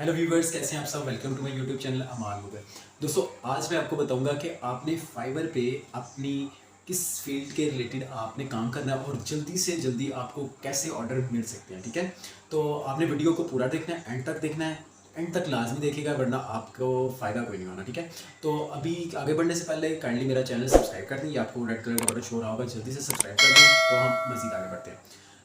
Hello viewers, कैसे हैं आप सब। Welcome to my YouTube channel Aman Mugar. दोस्तों, आज मैं आपको बताऊंगा कि आपने फाइवर पे अपनी किस फील्ड के रिलेटेड आपने काम करना है और जल्दी से जल्दी आपको कैसे ऑर्डर मिल सकते हैं। ठीक है, तो आपने वीडियो को पूरा देखना है, एंड तक देखना है। एंड तक लाजमी देखिएगा, वरना आपको फ़ायदा कोई नहीं होना। ठीक है, तो अभी आगे बढ़ने से पहले काइंडली मेरा चैनल सब्सक्राइब कर दें। ये आपको रेड कलर का बटन शो रहा होगा, जल्दी से सब्सक्राइब कर दें तो हम मज़ीद आगे बढ़ते हैं।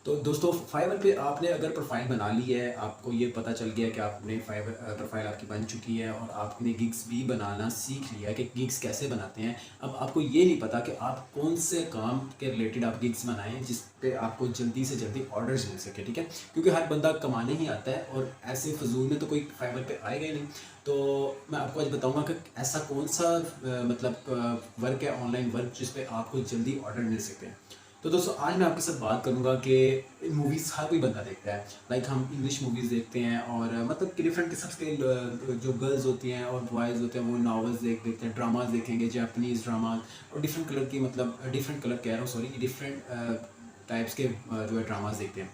तो दोस्तों, फाइवर पे आपने अगर प्रोफाइल बना ली है, आपको ये पता चल गया कि आपने फाइवर प्रोफाइल आपकी बन चुकी है और आपने गिग्स भी बनाना सीख लिया है कि गिग्स कैसे बनाते हैं। अब आपको ये नहीं पता कि आप कौन से काम के रिलेटेड आप गिग्स बनाएं जिस पे आपको जल्दी से जल्दी ऑर्डर्स मिल सके। ठीक है, क्योंकि हर बंदा कमाने ही आता है और ऐसे फजूल में तो कोई फाइवर पे आएगा ही नहीं। तो मैं आपको आज बताऊंगा कि ऐसा कौन सा वर्क है, ऑनलाइन वर्क, जिस पे आपको जल्दी ऑर्डर मिल सकते हैं। तो दोस्तों, आज मैं आपके साथ बात करूंगा कि मूवीज़ हर कोई बंदा देखता है। लाइक हम इंग्लिश मूवीज़ देखते हैं और मतलब कि डिफरेंट किस्म के जो गर्ल्स होती हैं और बॉयज़ होते हैं वो नावल्स देखते हैं, ड्रामाज देखेंगे, जापानीज़ ड्रामाज और डिफरेंट कलर की, मतलब डिफरेंट कलर कह रहा हूँ, सॉरी, डिफरेंट टाइप्स के जो है ड्रामाज देखते हैं।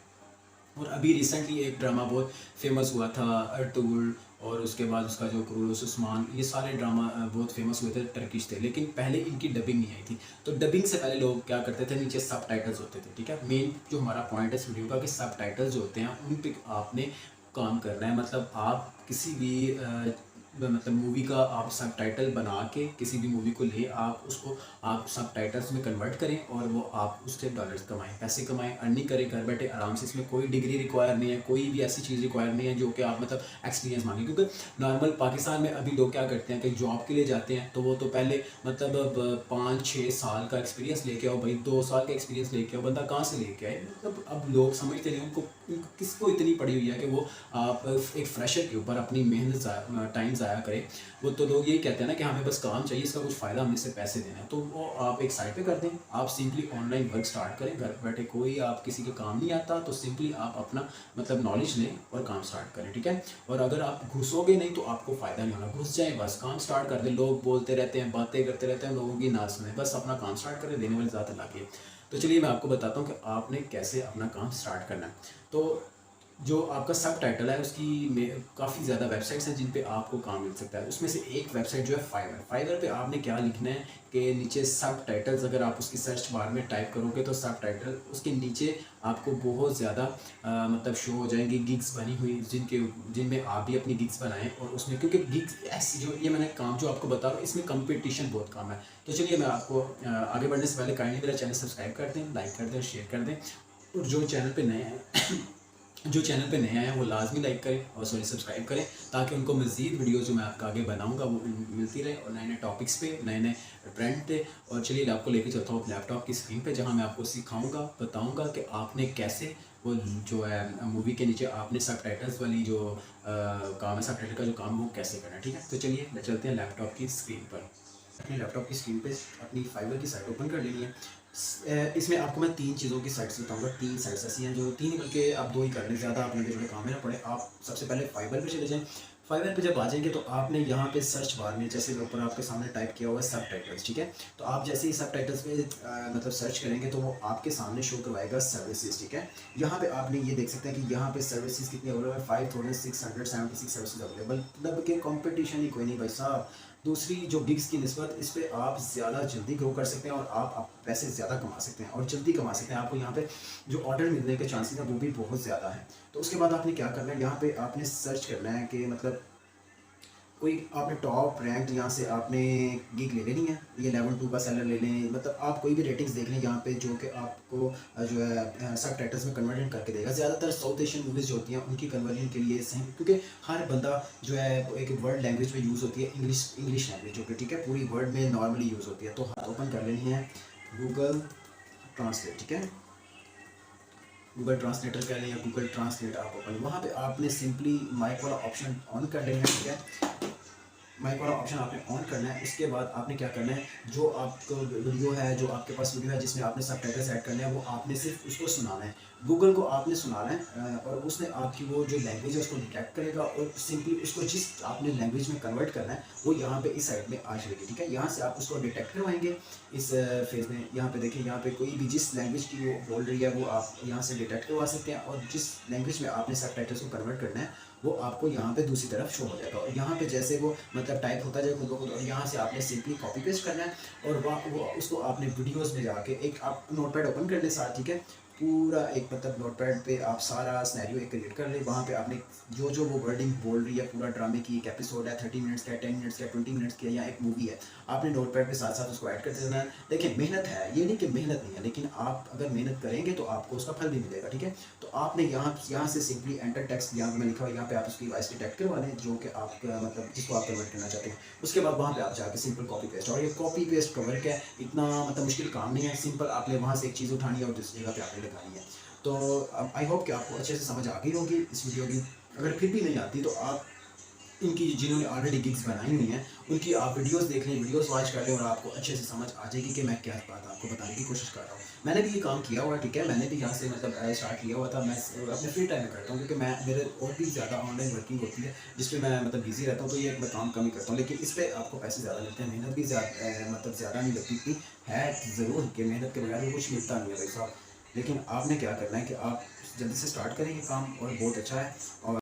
और अभी रिसेंटली एक ड्रामा बहुत फेमस हुआ था, अर्तुगरुल, और उसके बाद उसका जो कुरुलुस उस्मान, ये सारे ड्रामा बहुत फेमस हुए थे, टर्किश थे, लेकिन पहले इनकी डबिंग नहीं आई थी। तो डबिंग से पहले लोग क्या करते थे, नीचे सब टाइटल्स होते थे। ठीक है, मेन जो हमारा पॉइंट है इस वीडियो का कि सब टाइटल्स जो होते हैं उन पर आपने काम करना है। मतलब आप किसी भी मतलब मूवी का आप सब टाइटल बना के किसी भी मूवी को ले आप उसको आप सब टाइटल्स में कन्वर्ट करें और वो आप उससे डॉलर्स कमाएं, पैसे कमाएं, अर्निंग करें घर बैठे आराम से। इसमें कोई डिग्री रिक्वायर नहीं है, कोई भी ऐसी चीज़ रिक्वायर नहीं है जो कि आप मतलब एक्सपीरियंस मांगे। क्योंकि नॉर्मल पाकिस्तान में अभी लोग क्या करते हैं कि जॉब के लिए जाते हैं तो वो तो पहले मतलब 5-6 साल का एक्सपीरियंस लेके आओ भाई, 2 साल का एक्सपीरियंस लेके आओ, बंदा कहाँ से लेके आए। मतलब अब लोग समझते नहीं, उनको किसको इतनी पड़ी हुई है कि वो आप एक फ्रेशर के ऊपर अपनी मेहनत टाइम ज़ाया करें। वो तो लोग यही कहते हैं ना कि हमें बस काम चाहिए, इसका कुछ फ़ायदा, हमें इससे पैसे देना है। तो वो आप एक साइड पे कर दें, आप सिंपली ऑनलाइन वर्क स्टार्ट करें घर बैठे। कोई आप किसी का काम नहीं आता तो सिंपली आप अपना मतलब नॉलेज लें और काम स्टार्ट करें। ठीक है, और अगर आप घुसोगे नहीं तो आपको फ़ायदा नहीं होना। घुस जाएँ, बस काम स्टार्ट कर दें। लोग बोलते रहते हैं, बातें करते रहते हैं, लोगों की ना सुने, बस अपना काम स्टार्ट करें, देने वाले ज़्यादा लागे। तो चलिए मैं आपको बताता हूँ कि आपने कैसे अपना काम स्टार्ट करना है। तो जो आपका सब टाइटल है उसकी काफ़ी ज़्यादा वेबसाइट्स हैं जिन पे आपको काम मिल सकता है। उसमें से एक वेबसाइट जो है फाइवर। फाइवर पे आपने क्या लिखना है कि नीचे सब टाइटल्स, अगर आप उसकी सर्च बार में टाइप करोगे तो सब टाइटल उसके नीचे आपको बहुत ज़्यादा मतलब शो हो जाएंगी गिग्स बनी हुई, जिनमें आप भी अपनी गिग्स बनाएं। और उसमें क्योंकि गिग्स ऐसी जो ये मैंने काम जो आपको बता रहा हूँ इसमें कंपटीशन बहुत कम है। तो चलिए मैं आपको आगे बढ़ने से पहले काइंडली मेरा चैनल सब्सक्राइब कर दें, लाइक कर दें, शेयर कर दें। और जो चैनल पे नए हैं जो चैनल पे नए आए हैं वो लाजमी लाइक करें और सॉरी सब्सक्राइब करें, ताकि उनको मज़ीद वीडियो जो मैं आपका आगे बनाऊंगा वो मिलती रहे, और नए नए टॉपिक्स पे, नए नए ट्रेंड पे। और चलिए आपको लेके चलता हूँ अपने लैपटॉप की स्क्रीन पे, जहाँ मैं आपको सिखाऊंगा, बताऊंगा कि आपने कैसे वो जो है मूवी के नीचे आपने सब टाइटल्स वाली जो काम है, सब टाइटल का जो काम है वो कैसे करना है। ठीक है, तो चलिए चलते हैं लैपटॉप की स्क्रीन पर। अपने लैपटॉप की स्क्रीन पे अपनी फाइवर की साइट ओपन कर लेनी है। इसमें आपको मैं 3 चीज़ों की साइट्स बताऊंगा। 3 साइट्स ऐसी हैं जो 3 बल्कि आप 2 ही कर लें, ज़्यादा आप लंबे जोड़े काम में ना पड़े। आप सबसे पहले फाइवर पे चले जाएँ। फाइवर पे जब आ जाएंगे तो आपने यहाँ पे सर्च बार में जैसे ऊपर आपके सामने टाइप किया हुआ है सब टाइटल्स। ठीक है, तो आप जैसे ही सब टाइटल्स पे मतलब सर्च करेंगे तो वो आपके सामने शो करवाएगा सर्विसेज। ठीक है, यहाँ पे आपने ये देख सकते हैं कि यहाँ पे सर्विसेज कितनी अवेलेबल है, 5676 सर्विसेज अवेलेबल। मतलब कि कंपटीशन ही कोई नहीं भाई साहब। दूसरी जो गिग्स की निस्बत इस पे आप ज़्यादा जल्दी ग्रो कर सकते हैं और आप पैसे ज़्यादा कमा सकते हैं और जल्दी कमा सकते हैं। आपको यहाँ पे जो ऑर्डर मिलने के चांसेस हैं वो भी बहुत ज़्यादा है। तो उसके बाद आपने क्या करना है, यहाँ पे आपने सर्च करना है कि मतलब कोई आपने टॉप रैंक, यहाँ से आपने गिग ले लेनी है। ये लेवल 2 का सेलर ले लें, मतलब आप कोई भी रेटिंग्स देख लें यहाँ पे जो कि आपको जो है सब टाइटल्स में कन्वर्जन करके देगा। ज़्यादातर साउथ एशियन मूवीज़ जो होती हैं उनकी कन्वर्जन के लिए सही, क्योंकि हर बंदा जो है एक वर्ल्ड लैंग्वेज में यूज़ होती है, इंग्लिश लैंग्वेज जो कि ठीक है पूरी वर्ल्ड में नॉर्मली यूज़ होती है। तो ओपन कर लेनी है गूगल ट्रांसलेट। ठीक है, गूगल ट्रांसलेटर कह लें या गूगल ट्रांसलेट आप ओपन, वहाँ पे आपने सिंपली माइक वाला ऑप्शन ऑन कर लेना है। ठीक है, माइक वाला ऑप्शन आपने ऑन करना है। इसके बाद आपने क्या करना है, जो आपको वीडियो है, जो आपके पास वीडियो है जिसमें आपने सब टाइटल्स ऐड करने हैं, वो आपने सिर्फ उसको सुनाना है, गूगल को आपने सुनाना है। और उसने आपकी वो जो लैंग्वेज है उसको डिटेक्ट करेगा और सिंपली उसको जिस आपने लैंग्वेज में कन्वर्ट करना है वो यहाँ पे इस साइड में आ जाएगी। ठीक है, यहाँ से आप उसको डिटेक्ट करवाएंगे इस फेज में। यहाँ पे देखिए, यहाँ पे कोई भी जिस लैंग्वेज की वो बोल रही है वो आप यहाँ से डिटेक्ट करवा सकते हैं, और जिस लैंग्वेज में आपने सब टाइटल्स को कन्वर्ट करना है वो आपको यहाँ पे दूसरी तरफ शो हो जाएगा। और यहाँ पे जैसे वो मतलब टाइप होता जाए खुद ब खुद, और यहाँ से आपने सिंपली कॉपी पेस्ट करना है और वो उसको आपने वीडियोस में जाके एक आप नोटपैड ओपन कर ले साथ, ठीक है। पूरा एक मतलब नोटपैड पे आप सारा सिनेरियो एक क्रिएट कर ले, वहाँ पे आपने जो वो वर्डिंग बोल रही है पूरा ड्रामे की, एक एपिसोड है 30 मिनट्स का, 10 मिनट्स का, 20 मिनट्स का, या एक मूवी है, आपने नोटपैड पे साथ साथ उसको ऐड करते जाना है। देखिए मेहनत है, ये नहीं कि मेहनत नहीं है, लेकिन आप अगर मेहनत करेंगे तो आपको उसका फल भी मिलेगा, ठीक है। तो आपने यहाँ से सिंपली एंटर टेक्स्ट यहाँ पे मैं लिखा हुआ, यहाँ पे आप उसकी वॉइस डिटेक्ट करवा लें जो कि आप मतलब जिसको आप कन्वर्ट करना चाहते हैं। उसके बाद वहाँ पे आप जाके सिंपल कॉपी पेस्ट, और ये कॉपी पेस्ट का वर्क है, इतना मतलब मुश्किल काम नहीं है, सिंपल आपने वहाँ से एक चीज़ उठानी है और दूसरी जगह पे आपने लगानी है। तो आई होप कि आपको अच्छे से समझ आ गई होगी इस वीडियो की। अगर फिर भी नहीं आती तो आप इनकी जिन्होंने ऑलरेडी गिग्स बनाई हुई हैं उनकी आप वीडियोस देख लें, वीडियोस वॉच कर लें, और आपको अच्छे से समझ आ जाएगी कि मैं क्या बात आपको बताने की कोशिश कर रहा हूँ। मैंने भी ये काम किया हुआ है, ठीक है, मैंने भी यहाँ से मतलब स्टार्ट किया हुआ था। मैं अपने फ्री टाइम में करता हूँ क्योंकि मैं मेरे और भी ज़्यादा ऑनलाइन वर्किंग होती है जिसमें मैं मतलब बिजी रहता हूँ, तो ये मैं काम कम ही करता हूँ। लेकिन इस पर आपको पैसे ज़्यादा मिलते हैं, मेहनत भी ज़्यादा मतलब ज़्यादा नहीं लगती इतनी है ज़रूर कि मेहनत के बगैर कुछ मिलता नहीं है भाई साहब। लेकिन आपने क्या करना है कि आप जल्दी से स्टार्ट करें ये काम, और बहुत अच्छा है। और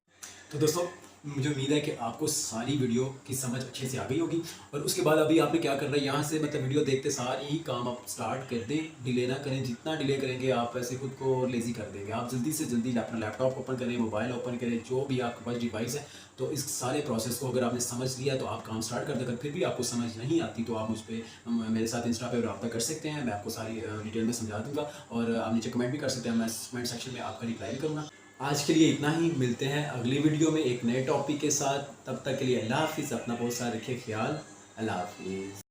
तो दोस्तों मुझे उम्मीद है कि आपको सारी वीडियो की समझ अच्छे से आ गई होगी। और उसके बाद अभी आपने क्या करना है, यहाँ से मतलब वीडियो देखते सारी ही काम आप स्टार्ट कर दें, डिले ना करें। जितना डिले करेंगे आप ऐसे खुद को लेज़ी कर देंगे। आप जल्दी से जल्दी अपना लैपटॉप ओपन करें, मोबाइल ओपन करें, जो भी आपके पास डिवाइस है, तो इस सारे प्रोसेस को अगर आपने समझ लिया तो आप काम स्टार्ट कर दें। अगर फिर भी आपको समझ नहीं आती तो आप मुझ पर मेरे साथ इंस्टा पे रब्ता कर सकते हैं, मैं आपको सारी डिटेल में समझा दूँगा। और आप नीचे कमेंट भी कर सकते हैं, मैं कमेंट सेक्शन में आपका रिप्लाई भी करूँगा। आज के लिए इतना ही, मिलते हैं अगली वीडियो में एक नए टॉपिक के साथ। तब तक के लिए अल्लाह हाफिज़, अपना बहुत सारा रखिए ख्याल। अल्लाह हाफिज़।